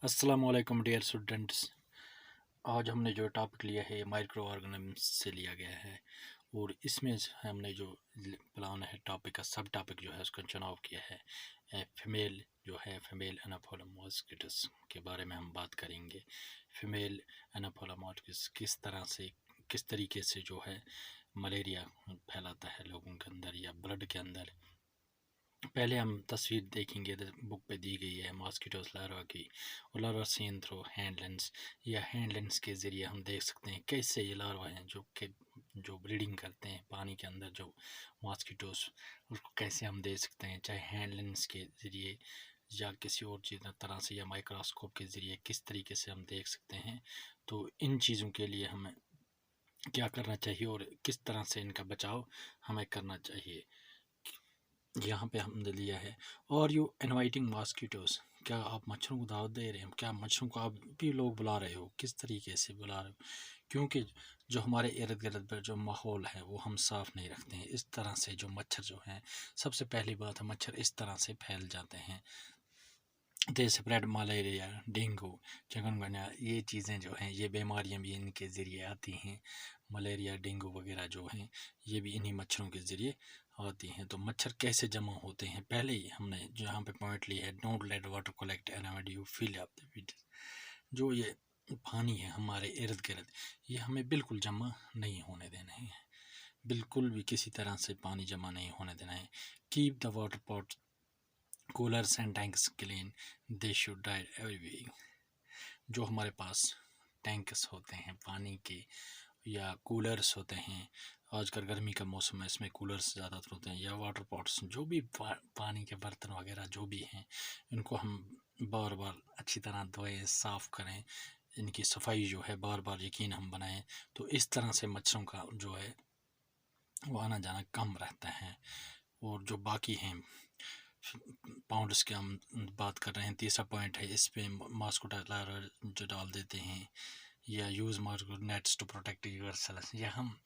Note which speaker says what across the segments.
Speaker 1: अस्सलाम वालेकुम dear students. आज हमने जो टॉपिक लिया है ये माइक्रो ऑर्गेनिज्म से लिया गया है और इसमें हमने जो प्लान है टॉपिक का सब टॉपिक जो है उसका चुनाव किया है फीमेल जो है फीमेल एनाफोला मॉस्किटोस के बारे में हम बात करेंगे। फीमेल एनाफोला मॉस्किटोस किस तरीके से जो है मलेरिया फैलाता है लोगों के अंदर या ब्लड के अंदर। पहले हम तस्वीर देखेंगे, बुक पे दी गई है मॉस्किटोस लार्वा की। और larva seen through hand lens या हैंड लेंस के ज़रिए हम देख सकते हैं कैसे ये लार्वा हैं जो ब्रीडिंग करते हैं पानी के अंदर। जो मॉस्किटोस उसको कैसे हम देख सकते हैं, चाहे हैंड लेंस के ज़रिए या किसी और चीज़ तरह से या माइक्रोस्कोप के ज़रिए किस तरीके से हम देख सकते हैं। तो इन चीज़ों के लिए हमें क्या करना चाहिए और किस तरह से इनका बचाव हमें करना चाहिए, यहाँ पे हमने लिया है। और यू इनवाइटिंग मॉस्किटोस, क्या आप मच्छरों को दावत दे रहे हैं? क्या मच्छरों को आप भी लोग बुला रहे हो? किस तरीके से बुला रहे हो? क्योंकि जो हमारे इर्द गिर्द पर जो माहौल है वो हम साफ़ नहीं रखते हैं। इस तरह से जो मच्छर जो हैं, सबसे पहली बात है मच्छर इस तरह से फैल जाते हैं। They spread malaria, dengue, chikungunya, ये चीज़ें जो हैं ये बीमारियां भी इनके ज़रिए आती हैं। मलेरिया, डेंगू वगैरह जो हैं ये भी इन्हीं मच्छरों के ज़रिए आती हैं। तो मच्छर कैसे जमा होते हैं, पहले ही हमने जो यहाँ पे पॉइंट लिया है, don't let water collect around you fill up the with. जो ये पानी है हमारे इर्द गिर्द ये हमें बिल्कुल जमा नहीं होने देना है, बिल्कुल भी किसी तरह से पानी जमा नहीं होने देना है। Keep the water pot coolers and tanks clean, they should dry every week. जो हमारे पास टैंक्स होते हैं पानी के या कूलर्स होते हैं, आजकल गर्मी का मौसम है इसमें कूलर्स ज़्यादातर होते हैं, या वाटर पॉट्स, जो भी पानी के बर्तन वगैरह जो भी हैं इनको हम बार बार अच्छी तरह धोएं, साफ़ करें। इनकी सफाई जो है बार बार यकीन हम बनाएं, तो इस तरह से मच्छरों का जो है वो आना जाना कम रहता है। और जो बाकी हैं पाउंड्स की हम बात कर रहे हैं, तीसरा पॉइंट है इस पे मॉस्किटो लार्वा जो डाल देते हैं, या use mosquito nets to protect yourselves. या हम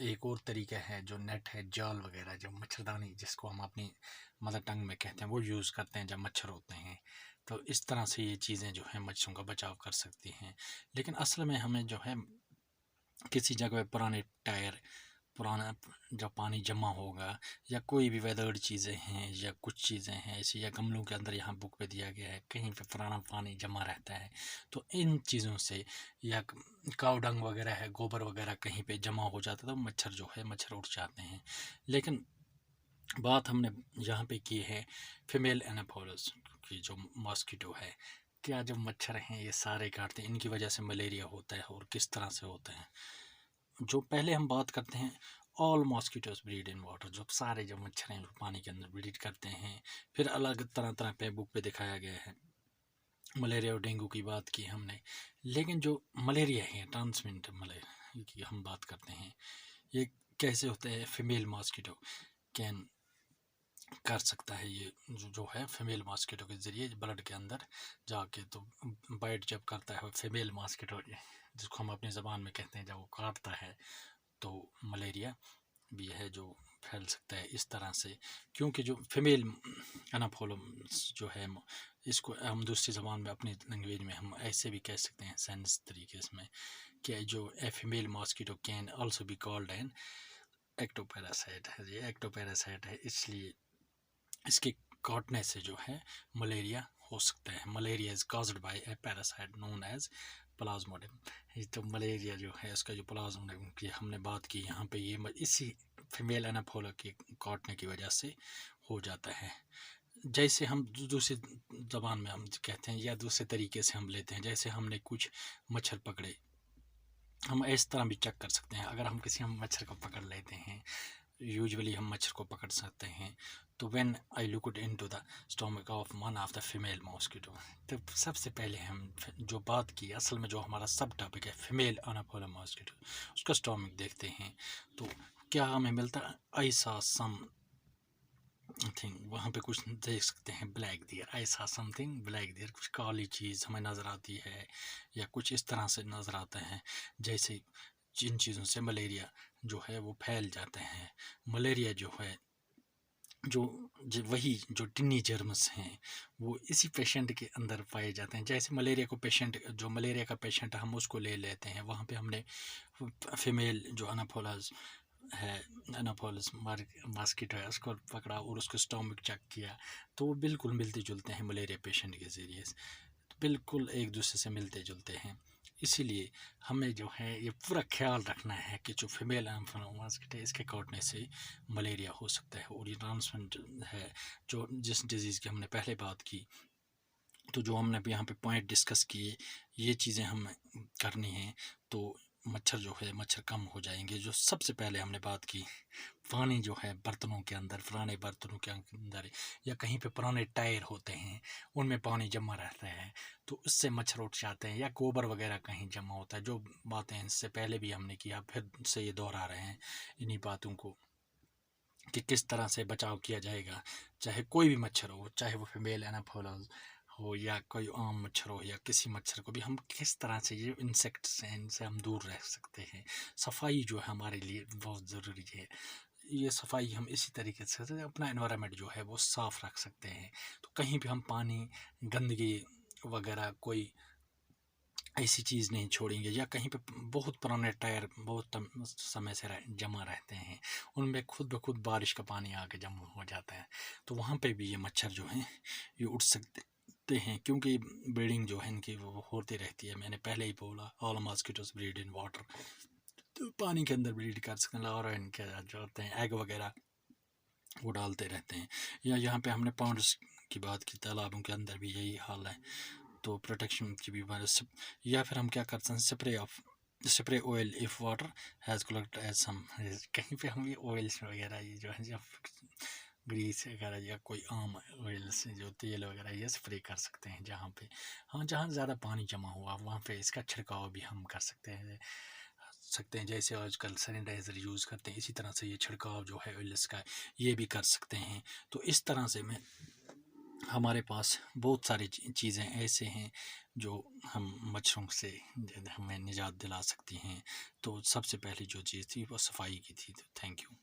Speaker 1: एक और तरीका है जो नेट है, जाल वगैरह, जो मच्छरदानी जिसको हम अपनी मदर टंग में कहते हैं, वो यूज़ करते हैं जब मच्छर होते हैं। तो इस तरह से ये चीज़ें जो हैं मच्छरों का बचाव कर सकती हैं। लेकिन असल में हमें जो है किसी जगह पुराने टायर, पुराना जब पानी जमा होगा, या कोई भी वेदर्ड चीज़ें हैं या कुछ चीज़ें हैं ऐसी, या गमलों के अंदर यहाँ बुक पे दिया गया है कहीं पे पुराना पानी जमा रहता है, तो इन चीज़ों से, या काव डंग वगैरह है, गोबर वगैरह कहीं पे जमा हो जाता है तो मच्छर जो है मच्छर उठ जाते हैं। लेकिन बात हमने यहाँ पे की है फीमेल एनाफोलिस की, जो मॉस्किटो है, क्या जो मच्छर हैं ये सारे काटते हैं, इनकी वजह से मलेरिया होता है और किस तरह से होता है। जो पहले हम बात करते हैं, all mosquitoes breed in water, जो सारे जो मच्छर हैं पानी के अंदर ब्रीड करते हैं। फिर अलग तरह तरह पे बुक पे दिखाया गया है, मलेरिया और डेंगू की बात की हमने। लेकिन जो मलेरिया है, ट्रांसमिट मलेरिया की हम बात करते हैं, ये कैसे होता है? फीमेल मॉस्किटो कैन कर सकता है ये जो है फीमेल मॉस्किटो के ज़रिए ब्लड के अंदर जाके, तो बाइट जब करता है फीमेल मॉस्किटो, जिसको हम अपनी ज़बान में कहते हैं, जब वो काटता है तो मलेरिया भी है जो फैल सकता है इस तरह से। क्योंकि जो फीमेल एनाफोलिस जो है, इसको हम दूसरी ज़बान में अपनी लैंग्वेज में हम ऐसे भी कह सकते हैं सेंस तरीके में, कि जो a female mosquito can also be called an ectoparasite है। ये एक्टोपैरासाइट है, इसलिए इसके काटने से जो है मलेरिया हो सकता है। Malaria is caused by a parasite known as plasmodium. तो मलेरिया जो है इसका जो प्लाज्मोडियम की हमने बात की यहाँ पे, ये इसी फीमेल एनाफोला के काटने की वजह से हो जाता है। जैसे हम दूसरी ज़बान में हम कहते हैं या दूसरे तरीके से हम लेते हैं, जैसे हमने कुछ मच्छर पकड़े, हम इस तरह भी चेक कर सकते हैं। अगर हम किसी मच्छर को पकड़ लेते हैं, यूजुअली हम मच्छर को पकड़ सकते हैं, तो when I looked into the stomach of one of the female mosquito, तो सबसे पहले हम जो बात की, असल में जो हमारा सब टॉपिक है फीमेल एनाफोला मॉस्किटो, उसका स्टोमक देखते हैं तो क्या हमें मिलता है? ऐसा सम थिंग, वहाँ पे कुछ देख सकते हैं ब्लैक डियर, ऐसा समथिंग ब्लैक डियर, कुछ काली चीज़ हमें नज़र आती है, या कुछ इस तरह से नज़र आता है, जैसे जिन चीज़ों से मलेरिया जो है वो फैल जाते हैं। मलेरिया जो है جو وہی جو ٹنی جرمس ہیں وہ اسی پیشنٹ کے اندر پائے جاتے ہیں. جیسے ملیریا کو پیشنٹ جو ملیریا کا پیشنٹ ہم اس کو لے لیتے ہیں, وہاں پہ ہم نے فیمیل جو اناپولاز ہے, اناپولس ماسکیٹو ہے, اس کو پکڑا اور اس کو اسٹامک چیک کیا, تو وہ بالکل ملتے جلتے ہیں ملیریا پیشنٹ کے ذریعے سے, بالکل ایک دوسرے سے ملتے جلتے ہیں. اسی لیے ہمیں جو ہے یہ پورا خیال رکھنا ہے کہ جو فیمیل ماسکیٹو ہے اس کے کاٹنے سے ملیریا ہو سکتا ہے, اور یہ ٹرانسمٹ ہے جو جس ڈیزیز کی ہم نے پہلے بات کی. تو جو ہم نے یہاں پہ پوائنٹ ڈسکس کیے, یہ چیزیں ہمیں کرنی ہیں تو مچھر جو ہے مچھر کم ہو جائیں گے. جو سب سے پہلے ہم نے بات کی, پانی جو ہے برتنوں کے اندر, پرانے برتنوں کے اندر یا کہیں پہ پرانے ٹائر ہوتے ہیں ان میں پانی جمع رہتا ہے, تو اس سے مچھر اٹھ جاتے ہیں, یا گوبر وغیرہ کہیں جمع ہوتا ہے. جو باتیں اس سے پہلے بھی ہم نے کیا, پھر سے یہ دہرا رہے ہیں انہی باتوں کو کہ کس طرح سے بچاؤ کیا جائے گا. چاہے کوئی بھی مچھر ہو, چاہے وہ فیمیل اناپولاز ہو یا کوئی عام مچھر ہو, یا کسی مچھر کو بھی ہم کس طرح سے یہ انسیکٹس ہیں ان سے ہم دور رہ سکتے ہیں. صفائی جو ہے ہمارے لیے بہت ضروری ہے. یہ صفائی ہم اسی طریقے سے اپنا انوائرمنٹ جو ہے وہ صاف رکھ سکتے ہیں. تو کہیں بھی ہم پانی, گندگی وغیرہ کوئی ایسی چیز نہیں چھوڑیں گے, یا کہیں پہ بہت پرانے ٹائر بہت سمے سے جمع رہتے ہیں, ان میں خود بخود بارش کا پانی آ کے جمع ہو جاتا ہے, تو وہاں پہ بھی یہ مچھر جو ہیں یہ اٹھ سکتے ہیں, کیونکہ بریڈنگ جو ہے ان کی وہ ہوتی رہتی ہے. میں نے پہلے ہی بولا آل ماسکیٹوز بریڈ ان واٹر, تو پانی کے اندر بریڈ کر سکتے ہیں. اور ان کے جو ہوتے ہیں ایگ وغیرہ وہ ڈالتے رہتے ہیں. یا یہاں پہ ہم نے پانڈس کی بات کی, تالابوں کے اندر بھی یہی حال ہے, تو پروٹیکشن کی بھی بات. یا پھر ہم کیا کرتے ہیں, spray oil if water has collect as some, کہیں پہ ہم یہ آئلس وغیرہ یہ جو ہے گریس وغیرہ یا کوئی عام آئلس جو تیل وغیرہ یہ اسپرے کر سکتے ہیں جہاں پہ, ہاں جہاں زیادہ پانی جمع ہوا وہاں پہ اس کا چھڑکاؤ بھی ہم کر سکتے ہیں. جیسے آج کل سینیٹائزر یوز کرتے ہیں, اسی طرح سے یہ چھڑکاؤ جو ہے آئلس کا یہ بھی کر سکتے ہیں. تو اس طرح سے ہمارے پاس بہت ساری چیزیں ایسے ہیں جو ہم مچھروں سے ہمیں نجات دلا سکتی ہیں. تو سب سے پہلی جو چیز تھی وہ صفائی کی تھی. Thank you.